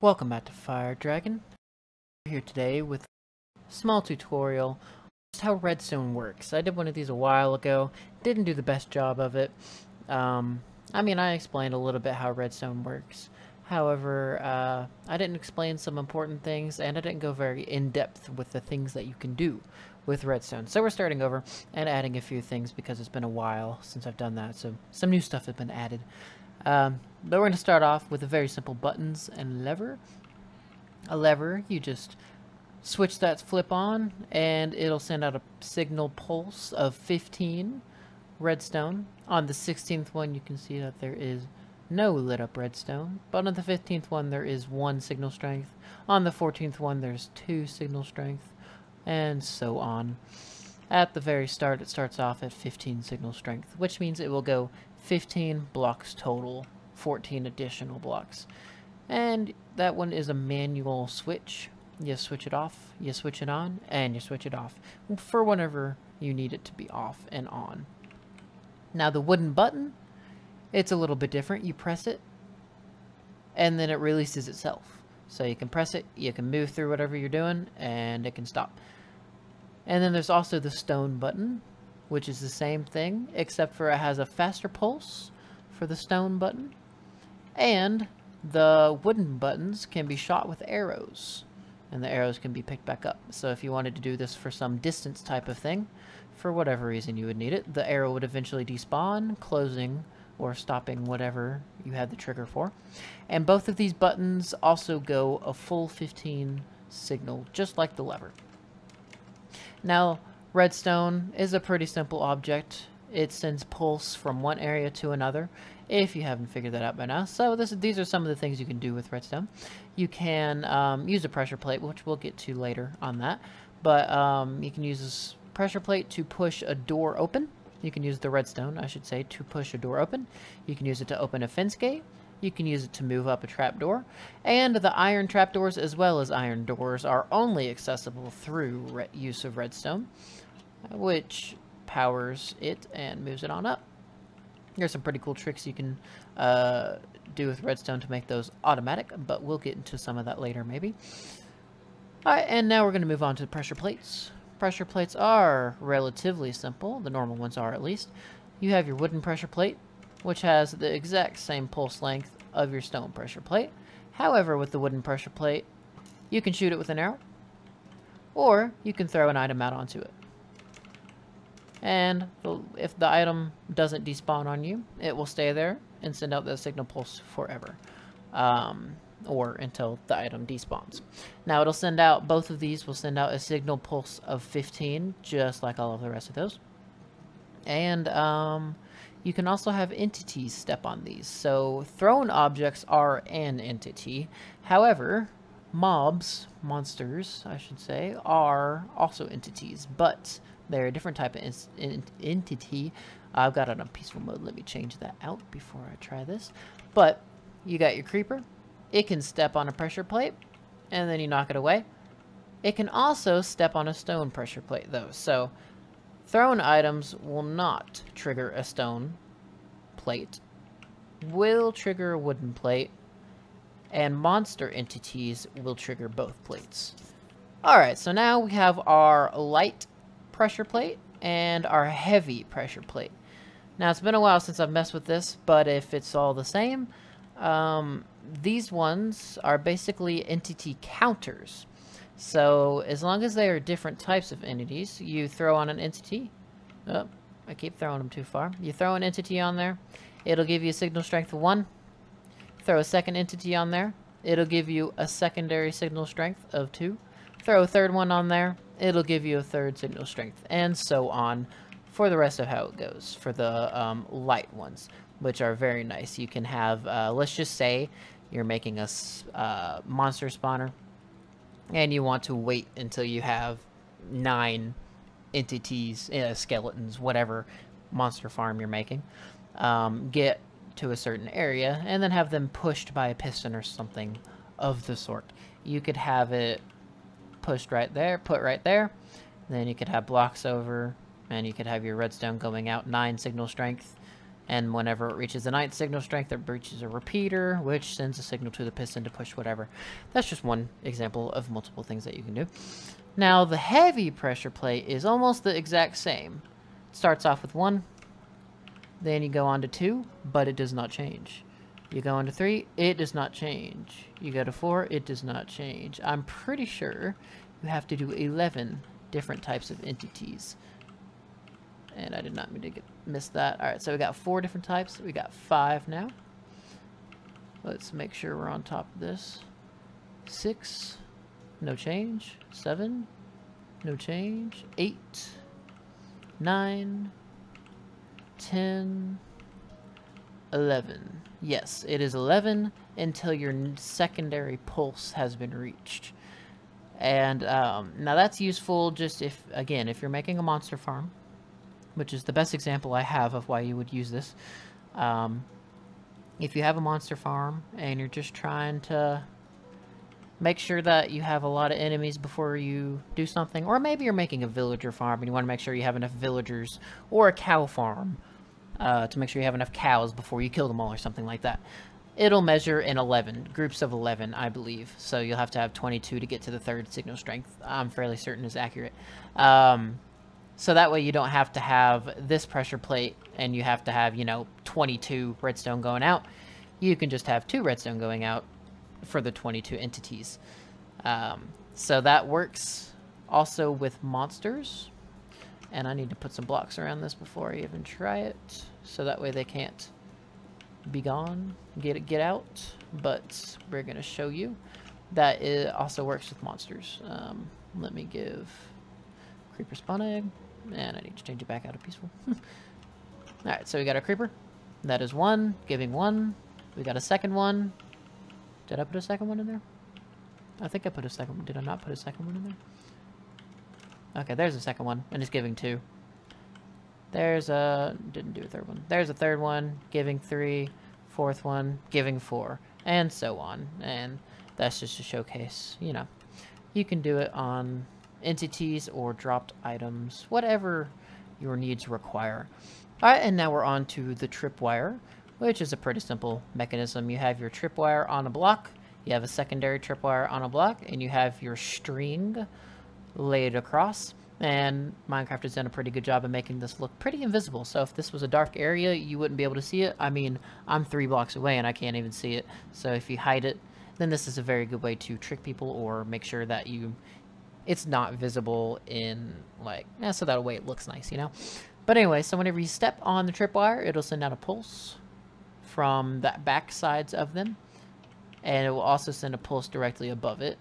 Welcome back to Fire Dragon. We're here today with a small tutorial on just how redstone works. I did one of these a while ago, didn't do the best job of it. I explained a little bit how redstone works. However, I didn't explain some important things, and I didn't go very in-depth with the things that you can do with redstone. So we're starting over and adding a few things because it's been a while since I've done that, so some new stuff has been added. But we're going to start off with a very simple buttons and lever. A lever, you just switch that flip on and it'll send out a signal pulse of 15 redstone. On the 16th one you can see that there is no lit up redstone, but on the 15th one there is 1 signal strength. On the 14th one there's 2 signal strength, and so on. At the very start it starts off at 15 signal strength, which means it will go 15 blocks total, 14 additional blocks. And that one is a manual switch. You switch it off, you switch it on, and you switch it off for whenever you need it to be off and on. Now the wooden button, it's a little bit different. You press it and then it releases itself. So you can press it, you can move through whatever you're doing, and it can stop. And then there's also the stone button, which is the same thing, except for it has a faster pulse for the stone button. And the wooden buttons can be shot with arrows, and the arrows can be picked back up. So if you wanted to do this for some distance type of thing, for whatever reason you would need it, the arrow would eventually despawn, closing or stopping whatever you had the trigger for. And both of these buttons also go a full 15 signal, just like the lever. Now, redstone is a pretty simple object. It sends pulse from one area to another, if you haven't figured that out by now. So these are some of the things you can do with redstone. You can use a pressure plate, which we'll get to later on that. But you can use this pressure plate to push a door open. You can use the redstone, I should say, to push a door open. You can use it to open a fence gate. You can use it to move up a trapdoor. And the iron trapdoors as well as iron doors are only accessible through use of redstone, which powers it and moves it on up. There's some pretty cool tricks you can do with redstone to make those automatic, but we'll get into some of that later maybe. Alright, and now we're going to move on to the pressure plates. Pressure plates are relatively simple, the normal ones are at least. You have your wooden pressure plate, which has the exact same pulse length of your stone pressure plate. However, with the wooden pressure plate, you can shoot it with an arrow, or you can throw an item out onto it. And if the item doesn't despawn on you, it will stay there and send out the signal pulse forever, or until the item despawns. Now it'll send out, both of these will send out a signal pulse of 15, just like all of the rest of those. And you can also have entities step on these. So thrown objects are an entity. However, monsters, I should say, are also entities, but they're a different type of entity. I've got it on peaceful mode. Let me change that out before I try this. But you got your creeper. It can step on a pressure plate, and then you knock it away. It can also step on a stone pressure plate, though. So thrown items will not trigger a stone plate, will trigger a wooden plate, and monster entities will trigger both plates. Alright, so now we have our light pressure plate and our heavy pressure plate. Now it's been a while since I've messed with this, but if it's all the same, these ones are basically entity counters. So as long as they are different types of entities, you throw on an entity. Oh, I keep throwing them too far. You throw an entity on there, it'll give you a signal strength of 1. Throw a second entity on there, it'll give you a secondary signal strength of 2. Throw a third one on there, it'll give you a third signal strength, and so on for the rest of how it goes for the light ones, which are very nice. You can have, let's just say you're making a monster spawner, and you want to wait until you have 9 entities, skeletons, whatever monster farm you're making, get to a certain area, and then have them pushed by a piston or something of the sort. You could have it pushed right there, put right there, then you could have blocks over, and you could have your redstone going out 9 signal strength, And whenever it reaches the 9th signal strength, it reaches a repeater, which sends a signal to the piston to push whatever. That's just one example of multiple things that you can do. Now, the heavy pressure plate is almost the exact same. It starts off with 1, then you go on to 2, but it does not change. You go on to 3, it does not change. You go to 4, it does not change. I'm pretty sure you have to do 11 different types of entities. And I did not mean to miss that. Alright, so we got 4 different types. We got 5 now. Let's make sure we're on top of this. 6, no change. 7, no change. 8, 9, 10, 11. Yes, it is 11 until your secondary pulse has been reached. And now that's useful just if you're making a monster farm, which is the best example I have of why you would use this. If you have a monster farm and you're just trying to make sure that you have a lot of enemies before you do something, or maybe you're making a villager farm and you want to make sure you have enough villagers, or a cow farm to make sure you have enough cows before you kill them all or something like that. It'll measure in 11, groups of 11, I believe. So you'll have to have 22 to get to the 3rd signal strength. I'm fairly certain is accurate. So that way you don't have to have this pressure plate and you have to have, 22 redstone going out. You can just have 2 redstone going out for the 22 entities. So that works also with monsters. And I need to put some blocks around this before I even try it. So that way they can't be gone, get out. But we're going to show you that it also works with monsters. Let me give creeper spawn egg. And I need to change it back out of peaceful. Alright, so we got our creeper. That is 1, giving 1. We got a second one. Did I put a second one in there? I think I put a second one. Did I not put a second one in there? Okay, there's a second one, and it's giving 2. There's a... didn't do a third one. There's a third one, giving 3. 4th one, giving 4. And so on. And that's just a showcase, You can do it on entities or dropped items, whatever your needs require. Alright, and now we're on to the tripwire, which is a pretty simple mechanism. You have your tripwire on a block, you have a secondary tripwire on a block, and you have your string laid across. And Minecraft has done a pretty good job of making this look pretty invisible. So if this was a dark area, you wouldn't be able to see it. I mean, I'm 3 blocks away and I can't even see it. So if you hide it, then this is a very good way to trick people or make sure that it's not visible in, so that way it looks nice, But anyway, so whenever you step on the tripwire, it'll send out a pulse from the back sides of them. And it will also send a pulse directly above it.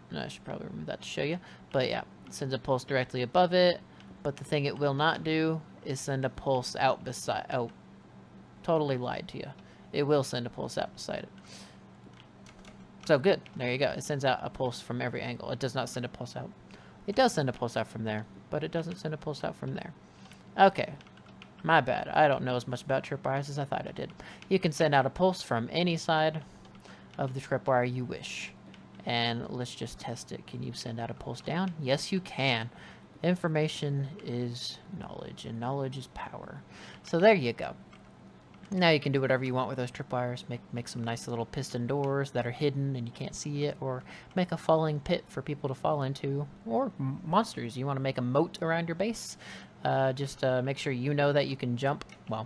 And I should probably remove that to show you. But yeah, it sends a pulse directly above it. But the thing it will not do is send a pulse out beside... Oh, totally lied to you. It will send a pulse out beside it. So good. There you go. It sends out a pulse from every angle. It does not send a pulse out. It does send a pulse out from there, but it doesn't send a pulse out from there. Okay. My bad. I don't know as much about tripwires as I thought I did. You can send out a pulse from any side of the tripwire you wish. And let's just test it. Can you send out a pulse down? Yes, you can. Information is knowledge, and knowledge is power. So there you go. Now you can do whatever you want with those tripwires. Make some nice little piston doors that are hidden and you can't see it, or make a falling pit for people to fall into, or monsters. You want to make a moat around your base. Just make sure you know that you can jump. Well,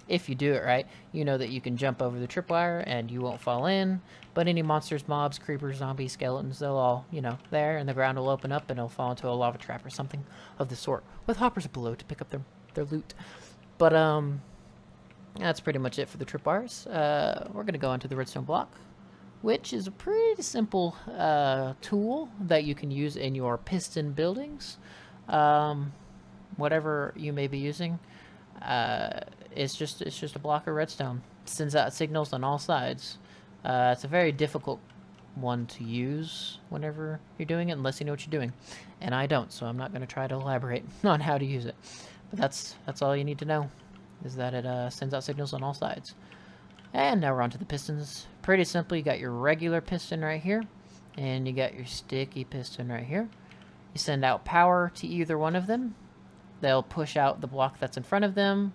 if you do it right, you know that you can jump over the tripwire and you won't fall in. But any monsters, mobs, creepers, zombies, skeletons, they'll all, there, and the ground will open up and it'll fall into a lava trap or something of the sort, with hoppers below to pick up their loot. But that's pretty much it for the tripwires. We're going to go into the redstone block, which is a pretty simple tool that you can use in your piston buildings. Whatever you may be using, it's just a block of redstone. It sends out signals on all sides. It's a very difficult one to use whenever you're doing it, unless you know what you're doing. And I don't, so I'm not going to try to elaborate on how to use it. But that's all you need to know, is that it sends out signals on all sides. And now we're on to the pistons. Pretty simple. You got your regular piston right here, and you got your sticky piston right here. You send out power to either one of them. They'll push out the block that's in front of them.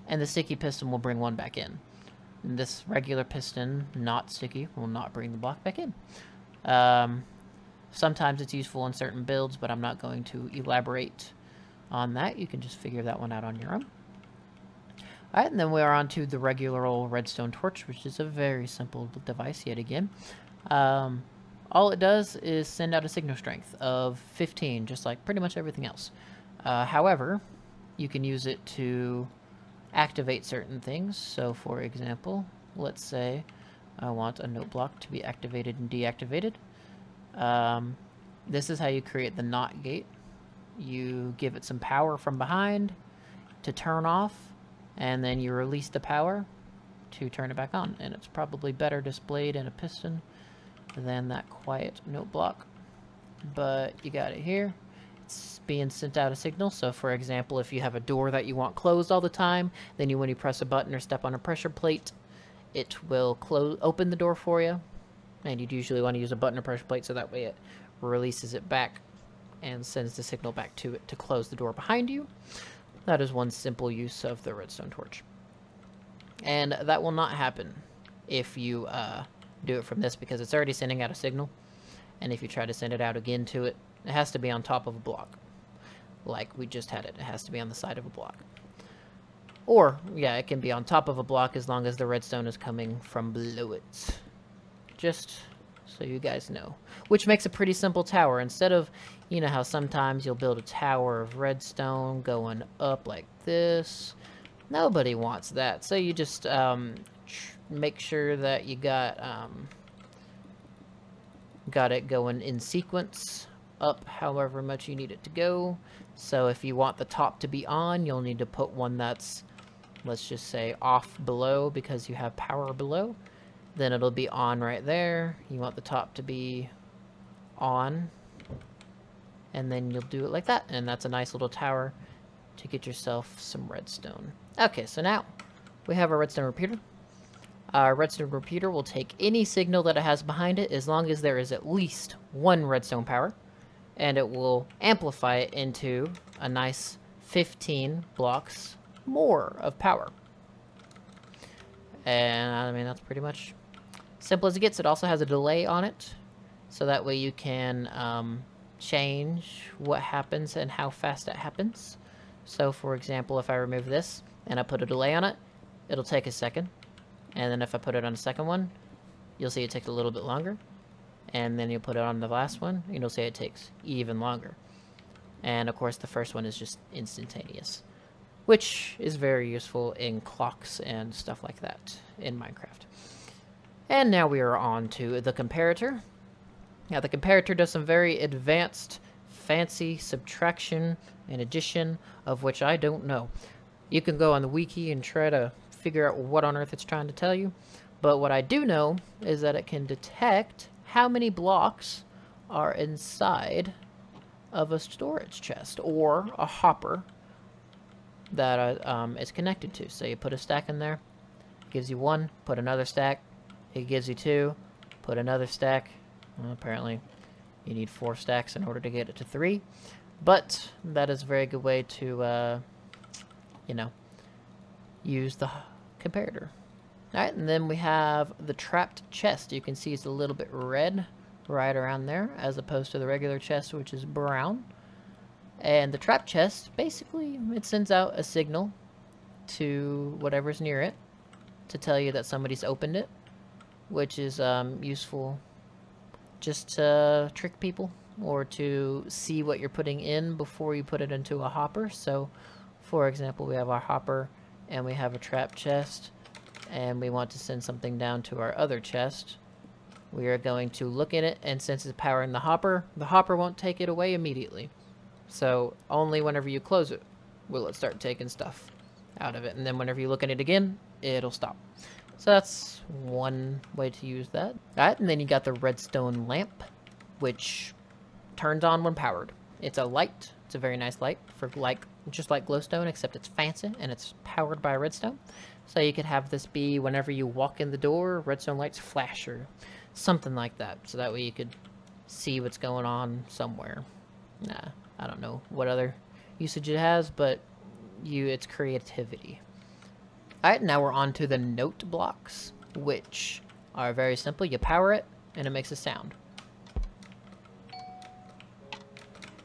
and the sticky piston will bring one back in. This regular piston, not sticky, will not bring the block back in. Sometimes it's useful in certain builds, but I'm not going to elaborate on that. You can just figure that one out on your own. Alright, and then we are on to the regular old redstone torch, which is a very simple device yet again. All it does is send out a signal strength of 15, just like pretty much everything else. However, you can use it to activate certain things. So for example, let's say I want a note block to be activated and deactivated. This is how you create the NOT gate. You give it some power from behind to turn off, and then you release the power to turn it back on. And it's probably better displayed in a piston than that quiet note block. But you got it here. It's being sent out a signal. So for example, if you have a door that you want closed all the time, then when you press a button or step on a pressure plate, it will open the door for you. And you'd usually want to use a button or pressure plate so that way it releases it back and sends the signal back to it to close the door behind you. That is one simple use of the redstone torch. And that will not happen if you do it from this, because it's already sending out a signal. And if you try to send it out again to it, it has to be on top of a block. Like we just had it. It has to be on the side of a block. Or, yeah, it can be on top of a block as long as the redstone is coming from below it. Just so you guys know. Which makes a pretty simple tower. Instead of, you know how sometimes you'll build a tower of redstone going up like this. Nobody wants that. So you just make sure that you got it going in sequence up however much you need it to go. So if you want the top to be on, you'll need to put one that's, let's just say, off below because you have power below. Then it'll be on right there. You want the top to be on, and then you'll do it like that. And that's a nice little tower to get yourself some redstone. Okay, so now we have our redstone repeater. Our redstone repeater will take any signal that it has behind it as long as there is at least one redstone power, and it will amplify it into a nice 15 blocks more of power. And I mean, that's pretty much simple as it gets. It also has a delay on it, so that way you can change what happens and how fast it happens. So for example, if I remove this and I put a delay on it, it'll take a second. And then if I put it on the second one, you'll see it takes a little bit longer. And then you put it on the last one, and you'll see it takes even longer. And of course the first one is just instantaneous, which is very useful in clocks and stuff like that in Minecraft. And now we are on to the comparator. Now the comparator does some very advanced, fancy subtraction and addition, of which I don't know. You can go on the wiki and try to figure out what on earth it's trying to tell you. But what I do know is that it can detect how many blocks are inside of a storage chest or a hopper that is connected to. So you put a stack in there, it gives you 1, put another stack, it gives you 2, put another stack. Well, apparently you need 4 stacks in order to get it to 3, but that is a very good way to you know, use the comparator. Alright, and then we have the trapped chest. You can see it's a little bit red right around there, as opposed to the regular chest, which is brown. And the trapped chest, basically, it sends out a signal to whatever's near it to tell you that somebody's opened it, which is useful just to trick people or to see what you're putting in before you put it into a hopper. So, for example, we have our hopper and we have a trapped chest, and we want to send something down to our other chest. We are going to look at it, and since it's powering the hopper won't take it away immediately. So only whenever you close it will it start taking stuff out of it, and then whenever you look at it again, it'll stop. So that's one way to use that. Alright, and then you got the redstone lamp, which turns on when powered. It's a light. It's a very nice light for just like glowstone, except it's fancy and it's powered by redstone. So you could have this be whenever you walk in the door, redstone lights flash or something like that. So that way you could see what's going on somewhere. Nah, I don't know what other usage it has, but it's creativity. Alright, now we're on to the note blocks, which are very simple. You power it, and it makes a sound.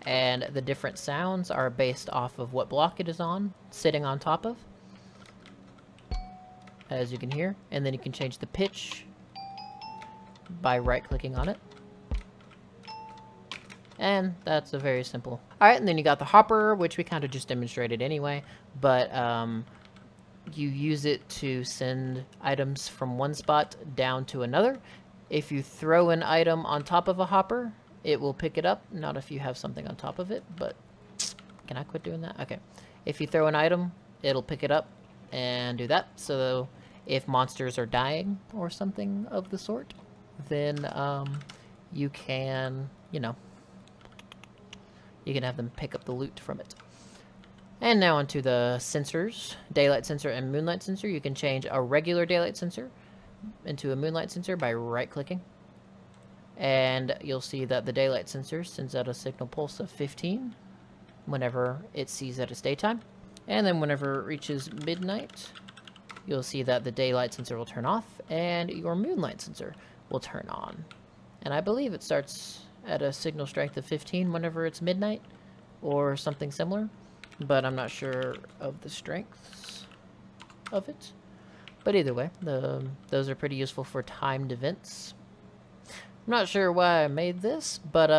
And the different sounds are based off of what block it is on, sitting on top of, as you can hear. And then you can change the pitch by right-clicking on it. And that's a very simple. Alright, and then you got the hopper, which we kind of just demonstrated anyway, but you use it to send items from one spot down to another. If you throw an item on top of a hopper, it will pick it up. Not if you have something on top of it, but can I quit doing that? Okay. If you throw an item, it'll pick it up and do that. So if monsters are dying or something of the sort, then you can, you know, you can have them pick up the loot from it. And now onto the sensors, daylight sensor and moonlight sensor. You can change a regular daylight sensor into a moonlight sensor by right-clicking. And you'll see that the daylight sensor sends out a signal pulse of 15 whenever it sees that it's daytime. And then whenever it reaches midnight, you'll see that the daylight sensor will turn off and your moonlight sensor will turn on. And I believe it starts at a signal strength of 15 whenever it's midnight or something similar, but I'm not sure of the strengths of it. But either way, those are pretty useful for timed events. I'm not sure why I made this, but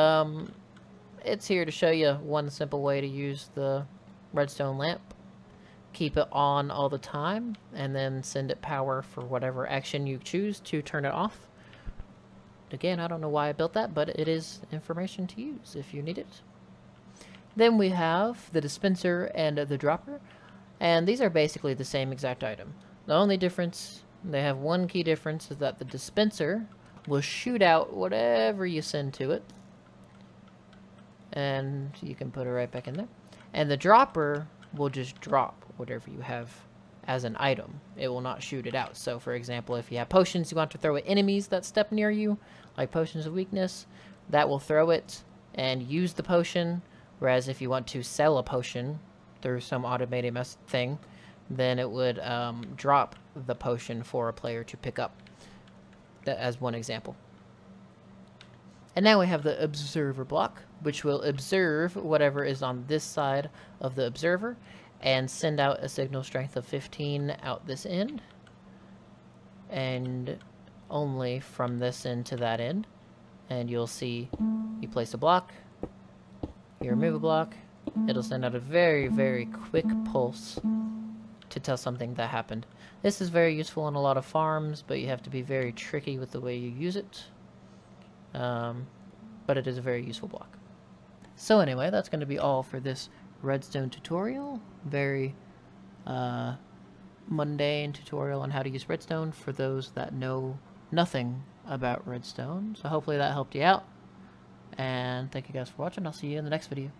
it's here to show you one simple way to use the redstone lamp. Keep it on all the time, and then send it power for whatever action you choose to turn it off. Again, I don't know why I built that, but it is information to use if you need it. Then we have the dispenser and the dropper, and these are basically the same exact item. The only difference, they have one key difference, is that the dispenser will shoot out whatever you send to it, and you can put it right back in there. And the dropper will just drop whatever you have as an item. It will not shoot it out. So for example, if you have potions you want to throw at enemies that step near you, like potions of weakness, that will throw it and use the potion. Whereas if you want to sell a potion through some automated thing, then it would drop the potion for a player to pick up. That as one example. And now we have the observer block, which will observe whatever is on this side of the observer and send out a signal strength of 15 out this end, and only from this end to that end. And you'll see you place a block, you remove a block, it'll send out a very, very quick pulse to tell something that happened. This is very useful in a lot of farms, but you have to be very tricky with the way you use it. But it is a very useful block. So anyway, that's going to be all for this redstone tutorial. Very mundane tutorial on how to use redstone for those that know nothing about redstone. So hopefully that helped you out. And thank you guys for watching. I'll see you in the next video.